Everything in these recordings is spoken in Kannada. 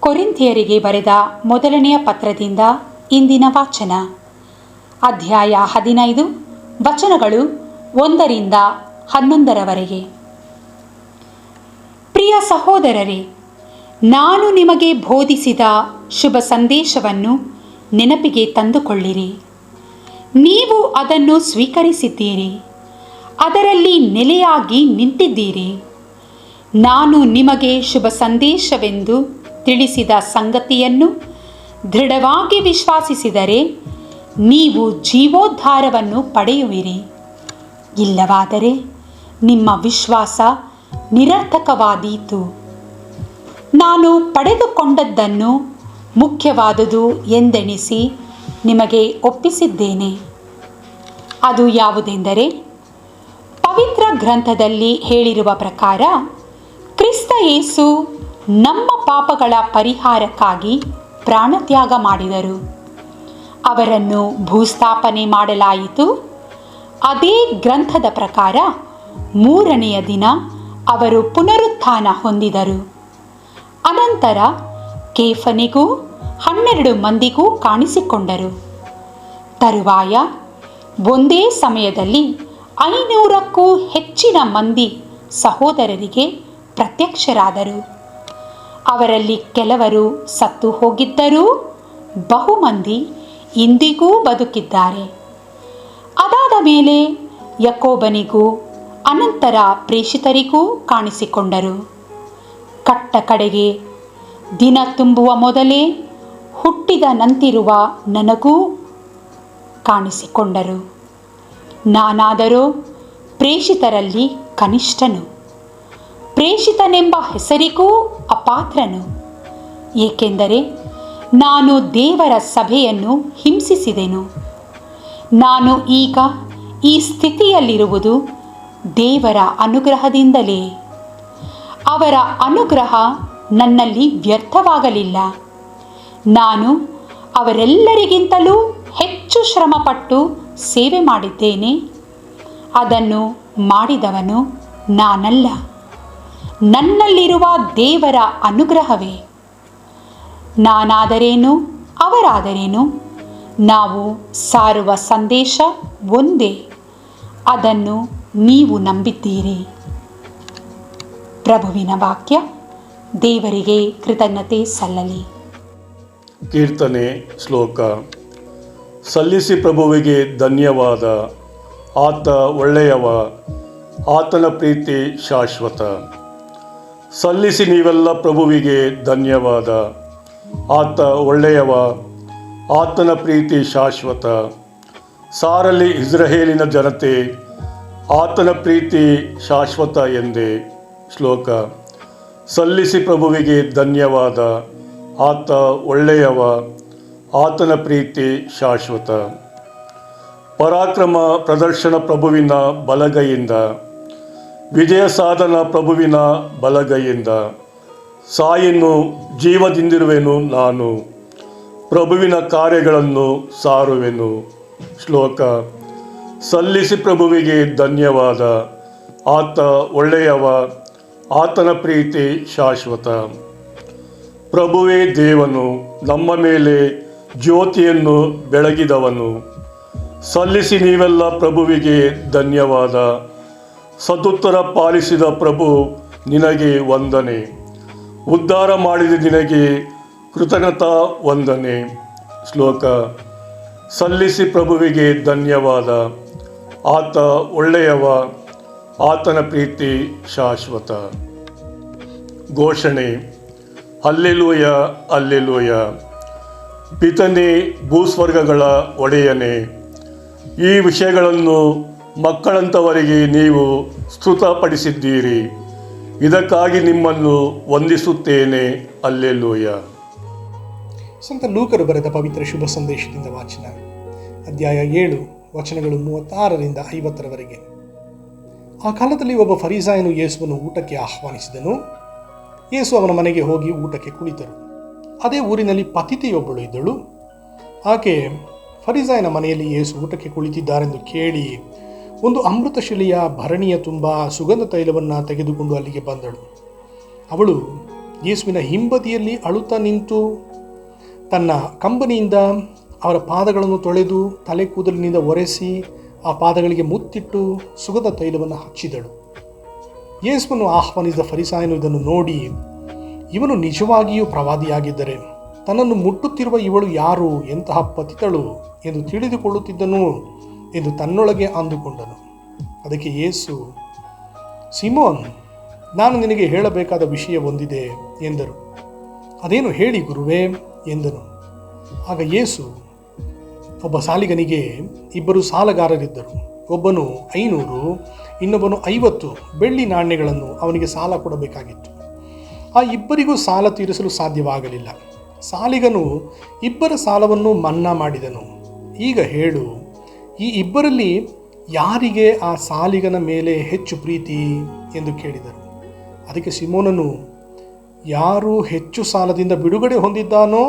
ಕೊರಿಂಥಿಯರಿಗೆ ಬರೆದ ಮೊದಲನೆಯ ಪತ್ರದಿಂದ ಇಂದಿನ ವಾಚನ, ಅಧ್ಯಾಯ 15, ವಚನಗಳು 1-11. ಪ್ರಿಯ ಸಹೋದರರೇ, ನಾನು ನಿಮಗೆ ಬೋಧಿಸಿದ ಶುಭ ಸಂದೇಶವನ್ನು ನೆನಪಿಗೆ ತಂದುಕೊಳ್ಳಿರಿ. ನೀವು ಅದನ್ನು ಸ್ವೀಕರಿಸಿದ್ದೀರಿ, ಅದರಲ್ಲಿ ನೆಲೆಯಾಗಿ ನಿಂತಿದ್ದೀರಿ. ನಾನು ನಿಮಗೆ ಶುಭ ಸಂದೇಶವೆಂದು ತಿಳಿಸಿದ ಸಂಗತಿಯನ್ನು ದೃಢವಾಗಿ ವಿಶ್ವಾಸಿಸಿದರೆ ನೀವು ಜೀವೋದ್ಧಾರವನ್ನು ಪಡೆಯುವಿರಿ. ಇಲ್ಲವಾದರೆ ನಿಮ್ಮ ವಿಶ್ವಾಸ ನಿರರ್ಥಕವಾದೀತು. ನಾನು ಪಡೆದುಕೊಂಡದ್ದನ್ನು ಮುಖ್ಯವಾದುದು ಎಂದೆಣಿಸಿ ನಿಮಗೆ ಒಪ್ಪಿಸಿದ್ದೇನೆ. ಅದು ಯಾವುದೆಂದರೆ, ಪವಿತ್ರ ಗ್ರಂಥದಲ್ಲಿ ಹೇಳಿರುವ ಪ್ರಕಾರ ಕ್ರಿಸ್ತ ಯೇಸು ನಮ್ಮ ಪಾಪಗಳ ಪರಿಹಾರಕ್ಕಾಗಿ ಪ್ರಾಣತ್ಯಾಗ ಮಾಡಿದರು. ಅವರನ್ನು ಭೂಸ್ಥಾಪನೆ ಮಾಡಲಾಯಿತು. ಅದೇ ಗ್ರಂಥದ ಪ್ರಕಾರ 3ನೆಯ ದಿನ ಅವರು ಪುನರುತ್ಥಾನ ಹೊಂದಿದರು. ಅನಂತರ ಕೇಫನಿಗೂ 12 ಮಂದಿಗೂ ಕಾಣಿಸಿಕೊಂಡರು. ತರುವಾಯ ಒಂದೇ ಸಮಯದಲ್ಲಿ 500ಕ್ಕೂ ಹೆಚ್ಚಿನ ಮಂದಿ ಸಹೋದರರಿಗೆ ಪ್ರತ್ಯಕ್ಷರಾದರು. ಅವರಲ್ಲಿ ಕೆಲವರು ಸತ್ತು ಹೋಗಿದ್ದರೂ ಬಹುಮಂದಿ ಇಂದಿಗೂ ಬದುಕಿದ್ದಾರೆ. ಅದಾದ ಮೇಲೆ ಯಾಕೋಬನಿಗೂ ಅನಂತರ ಪ್ರೇಷಿತರಿಗೂ ಕಾಣಿಸಿಕೊಂಡರು. ಕಟ್ಟ ಕಡೆಗೆ ದಿನ ತುಂಬುವ ಮೊದಲೇ ಹುಟ್ಟಿದ ನಂತಿರುವ ನನಗೂ ಕಾಣಿಸಿಕೊಂಡರು. ನಾನಾದರೋ ಪ್ರೇಷಿತರಲ್ಲಿ ಕನಿಷ್ಠನು, ಪ್ರೇಷಿತನೆಂಬ ಹೆಸರಿಗೂ ಅಪಾತ್ರನು. ಏಕೆಂದರೆ ನಾನು ದೇವರ ಸಭೆಯನ್ನು ಹಿಂಸಿಸಿದೆನು. ನಾನು ಈಗ ಈ ಸ್ಥಿತಿಯಲ್ಲಿರುವುದು ದೇವರ ಅನುಗ್ರಹದಿಂದಲೇ. ಅವರ ಅನುಗ್ರಹ ನನ್ನಲ್ಲಿ ವ್ಯರ್ಥವಾಗಲಿಲ್ಲ. ನಾನು ಅವರೆಲ್ಲರಿಗಿಂತಲೂ ಹೆಚ್ಚು ಶ್ರಮಪಟ್ಟು ಸೇವೆ ಮಾಡಿದ್ದೇನೆ. ಅದನ್ನು ಮಾಡಿದವನು ನಾನಲ್ಲ, ನನ್ನಲ್ಲಿರುವ ದೇವರ ಅನುಗ್ರಹವೇ. ನಾನಾದರೇನು, ಅವರಾದರೇನು, ನಾವು ಸಾರುವ ಸಂದೇಶ ಒಂದೇ. ಅದನ್ನು ನೀವು ನಂಬಿದ್ದೀರಿ. ಪ್ರಭುವಿನ ವಾಕ್ಯ. ದೇವರಿಗೆ ಕೃತಜ್ಞತೆ ಸಲ್ಲಲಿ. ಕೀರ್ತನೆ ಶ್ಲೋಕ. ಸಲ್ಲಿಸಿ ಪ್ರಭುವಿಗೆ ಧನ್ಯವಾದ, ಆತ ಒಳ್ಳೆಯವ, ಆತನ ಪ್ರೀತಿ ಶಾಶ್ವತ. ಸಲ್ಲಿಸಿ ನೀವೆಲ್ಲ ಪ್ರಭುವಿಗೆ ಧನ್ಯವಾದ, ಆತ ಒಳ್ಳೆಯವ, ಆತನ ಪ್ರೀತಿ ಶಾಶ್ವತ. ಸಾರಲಿ ಇಸ್ರಾಯೇಲಿನ ಜನತೆ, ಆತನ ಪ್ರೀತಿ ಶಾಶ್ವತ ಎಂದೇ. ಶ್ಲೋಕ. ಸಲ್ಲಿಸಿ ಪ್ರಭುವಿಗೆ ಧನ್ಯವಾದ, ಆತ ಒಳ್ಳೆಯವ, ಆತನ ಪ್ರೀತಿ ಶಾಶ್ವತ. ಪರಾಕ್ರಮ ಪ್ರದರ್ಶನ ಪ್ರಭುವಿನ ಬಲಗೈಯಿಂದ, ವಿಜಯ ಸಾಧನ ಪ್ರಭುವಿನ ಬಲಗೈಯಿಂದ. ಸಾಯಿನ್ನು ಜೀವದಿಂದಿರುವೆನು ನಾನು, ಪ್ರಭುವಿನ ಕಾರ್ಯಗಳನ್ನು ಸಾರುವೆನು. ಶ್ಲೋಕ. ಸಲ್ಲಿಸಿ ಪ್ರಭುವಿಗೆ ಧನ್ಯವಾದ, ಆತ ಒಳ್ಳೆಯವ, ಆತನ ಪ್ರೀತಿ ಶಾಶ್ವತ. ಪ್ರಭುವೇ ದೇವನು, ನಮ್ಮ ಮೇಲೆ ಜ್ಯೋತಿಯನ್ನು ಬೆಳಗಿದವನು. ಸಲ್ಲಿಸಿ ನೀವೆಲ್ಲ ಪ್ರಭುವಿಗೆ ಧನ್ಯವಾದ, ಸದುತ್ತರ ಪಾಲಿಸಿದ ಪ್ರಭು ನಿನಗೆ ವಂದನೆ. ಉದ್ಧಾರ ಮಾಡಿದ ನಿನಗೆ ಕೃತಜ್ಞತಾ ವಂದನೆ. ಶ್ಲೋಕ. ಸಲ್ಲಿಸಿ ಪ್ರಭುವಿಗೆ ಧನ್ಯವಾದ, ಆತ ಒಳ್ಳೆಯವ, ಆತನ ಪ್ರೀತಿ ಶಾಶ್ವತ. ಘೋಷಣೆ. Hallelujah, hallelujah. ಪಿತನೇ, ಭೂಸ್ವರ್ಗಗಳ ಒಡೆಯನೇ, ಈ ವಿಷಯಗಳನ್ನು ಮಕ್ಕಳಂಥವರಿಗೆ ನೀವು ಸ್ತುತಪಡಿಸಿದ್ದೀರಿ. ಇದಕ್ಕಾಗಿ ನಿಮ್ಮನ್ನು ವಂದಿಸುತ್ತೇನೆ. ಹಲ್ಲೆಲೂಯ. ಸಂತ ಲೂಕರು ಬರೆದ ಪವಿತ್ರ ಶುಭ ಸಂದೇಶದಿಂದ ವಾಚನ, ಅಧ್ಯಾಯ 7, ವಚನಗಳು 36-50. ಆ ಕಾಲದಲ್ಲಿ ಒಬ್ಬ ಫರಿಸಾಯನು ಯೇಸುವನ್ನು ಊಟಕ್ಕೆ ಆಹ್ವಾನಿಸಿದನು. ಯೇಸು ಅವನ ಮನೆಗೆ ಹೋಗಿ ಊಟಕ್ಕೆ ಕುಳಿತರು. ಅದೇ ಊರಿನಲ್ಲಿ ಪತಿತೆಯೊಬ್ಬಳು ಇದ್ದಳು. ಆಕೆ ಫರಿಸಾಯನ ಮನೆಯಲ್ಲಿ ಯೇಸು ಊಟಕ್ಕೆ ಕುಳಿತಿದ್ದಾರೆಂದು ಕೇಳಿ ಒಂದು ಅಮೃತಶಿಲೆಯ ಭರಣಿಯ ತುಂಬ ಸುಗಂಧ ತೈಲವನ್ನು ತೆಗೆದುಕೊಂಡು ಅಲ್ಲಿಗೆ ಬಂದಳು. ಅವಳು ಯೇಸುವಿನ ಹಿಂಬದಿಯಲ್ಲಿ ಅಳುತ್ತಾ ನಿಂತು ತನ್ನ ಕಂಬನಿಯಿಂದ ಅವರ ಪಾದಗಳನ್ನು ತೊಳೆದು ತಲೆ ಕೂದಲಿನಿಂದ ಒರೆಸಿ ಆ ಪಾದಗಳಿಗೆ ಮುತ್ತಿಟ್ಟು ಸುಗಂಧ ತೈಲವನ್ನು ಹಚ್ಚಿದಳು. ಯೇಸುವನ್ನು ಆಹ್ವಾನಿಸಿದ ಫರಿಸಾಯನು ಇದನ್ನು ನೋಡಿ, ಇವನು ನಿಜವಾಗಿಯೂ ಪ್ರವಾದಿಯಾಗಿದ್ದರೆ ತನ್ನನ್ನು ಮುಟ್ಟುತ್ತಿರುವ ಇವಳು ಯಾರು, ಎಂತಹ ಪತಿತಳು ಎಂದು ತಿಳಿದುಕೊಳ್ಳುತ್ತಿದ್ದನು ಎಂದು ತನ್ನೊಳಗೆ ಅಂದುಕೊಂಡನು. ಅದಕ್ಕೆ ಯೇಸು, ಸಿಮೋನ್, ನಾನು ನಿನಗೆ ಹೇಳಬೇಕಾದ ವಿಷಯ ಒಂದಿದೆ ಎಂದರು. ಅದೇನು ಹೇಳಿ ಗುರುವೇ ಎಂದನು. ಆಗ ಯೇಸು, ಒಬ್ಬ ಸಾಲಿಗನಿಗೆ 2 ಸಾಲಗಾರರಿದ್ದರು. ಒಬ್ಬನು 500, ಇನ್ನೊಬ್ಬನು 50 ಬೆಳ್ಳಿ ನಾಣ್ಯಗಳನ್ನು ಅವನಿಗೆ ಸಾಲ ಕೊಡಬೇಕಾಗಿತ್ತು. ಆ ಇಬ್ಬರಿಗೂ ಸಾಲ ತೀರಿಸಲು ಸಾಧ್ಯವಾಗಲಿಲ್ಲ. ಸಾಲಿಗನು 2 ಸಾಲವನ್ನು ಮನ್ನಾ ಮಾಡಿದನು. ಈಗ ಹೇಳು, ಈ ಇಬ್ಬರಲ್ಲಿ ಯಾರಿಗೆ ಆ ಸಾಲಿಗನ ಮೇಲೆ ಹೆಚ್ಚು ಪ್ರೀತಿ ಎಂದು ಕೇಳಿದರು. ಅದಕ್ಕೆ ಸಿಮೋನನು, ಯಾರು ಹೆಚ್ಚು ಸಾಲದಿಂದ ಬಿಡುಗಡೆ ಹೊಂದಿದ್ದಾನೋ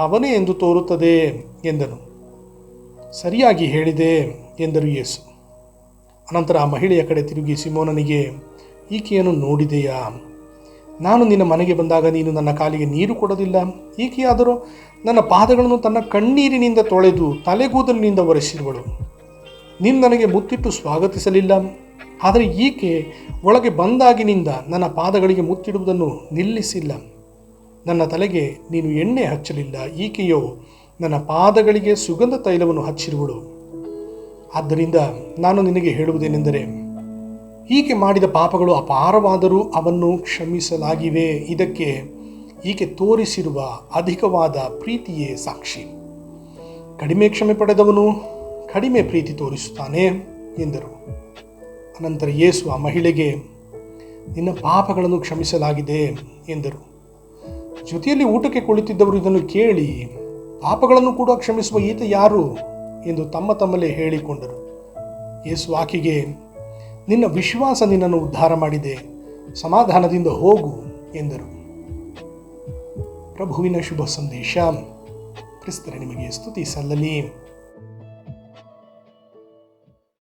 ಅವನೇ ಎಂದು ತೋರುತ್ತದೆ ಎಂದನು. ಸರಿಯಾಗಿ ಹೇಳಿದೆ ಎಂದರು ಯೇಸು. ಅನಂತರ ಆ ಮಹಿಳೆಯ ಕಡೆ ತಿರುಗಿ ಸಿಮೋನನಿಗೆ, ಈಕೆಯನ್ನು ನೋಡಿದೆಯಾ? ನಾನು ನಿನ್ನ ಮನೆಗೆ ಬಂದಾಗ ನೀನು ನನ್ನ ಕಾಲಿಗೆ ನೀರು ಕೊಡಲಿಲ್ಲ. ಈಕೆಯಾದರೂ ನನ್ನ ಪಾದಗಳನ್ನು ತನ್ನ ಕಣ್ಣೀರಿನಿಂದ ತೊಳೆದು ತಲೆಗೂದಲಿನಿಂದ ಒರೆಸಿರುವಳು. ನೀನು ನನಗೆ ಮುತ್ತಿಟ್ಟು ಸ್ವಾಗತಿಸಲಿಲ್ಲ. ಆದರೆ ಈಕೆ ಒಳಗೆ ಬಂದಾಗಿನಿಂದ ನನ್ನ ಪಾದಗಳಿಗೆ ಮುತ್ತಿಡುವುದನ್ನು ನಿಲ್ಲಿಸಿಲ್ಲ. ನನ್ನ ತಲೆಗೆ ನೀನು ಎಣ್ಣೆ ಹಚ್ಚಲಿಲ್ಲ. ಈಕೆಯೋ ನನ್ನ ಪಾದಗಳಿಗೆ ಸುಗಂಧ ತೈಲವನ್ನು ಹಚ್ಚಿರುವಳು. ಆದ್ದರಿಂದ ನಾನು ನಿನಗೆ ಹೇಳುವುದೇನೆಂದರೆ, ಈಕೆ ಮಾಡಿದ ಪಾಪಗಳು ಅಪಾರವಾದರೂ ಅವನ್ನು ಕ್ಷಮಿಸಲಾಗಿವೆ. ಇದಕ್ಕೆ ಈಕೆ ತೋರಿಸಿರುವ ಅಧಿಕವಾದ ಪ್ರೀತಿಯೇ ಸಾಕ್ಷಿ. ಕಡಿಮೆ ಕ್ಷಮೆ ಪಡೆದವನು ಕಡಿಮೆ ಪ್ರೀತಿ ತೋರಿಸುತ್ತಾನೆ ಎಂದರು. ಅನಂತರ ಯೇಸು ಆ ಮಹಿಳೆಗೆ, ನಿನ್ನ ಪಾಪಗಳನ್ನು ಕ್ಷಮಿಸಲಾಗಿದೆ ಎಂದರು. ಜೊತೆಯಲ್ಲಿ ಊಟಕ್ಕೆ ಕುಳಿತಿದ್ದವರು ಇದನ್ನು ಕೇಳಿ, ಪಾಪಗಳನ್ನು ಕೂಡ ಕ್ಷಮಿಸುವ ಈತ ಯಾರು ಎಂದು ತಮ್ಮಲ್ಲೇ ಹೇಳಿಕೊಂಡರು. ಯೇಸು ಆಕೆಗೆ, ನಿನ್ನ ವಿಶ್ವಾಸ ನಿನ್ನನ್ನು ಉದ್ಧಾರ ಮಾಡಿದೆ, ಸಮಾಧಾನದಿಂದ ಹೋಗು ಎಂದರು. ಪ್ರಭುವಿನ ಶುಭ ಸಂದೇಶ. ಕ್ರಿಸ್ತರೇ ನಿಮಗೆ ಸ್ತುತಿ ಸಲ್ಲಲಿ.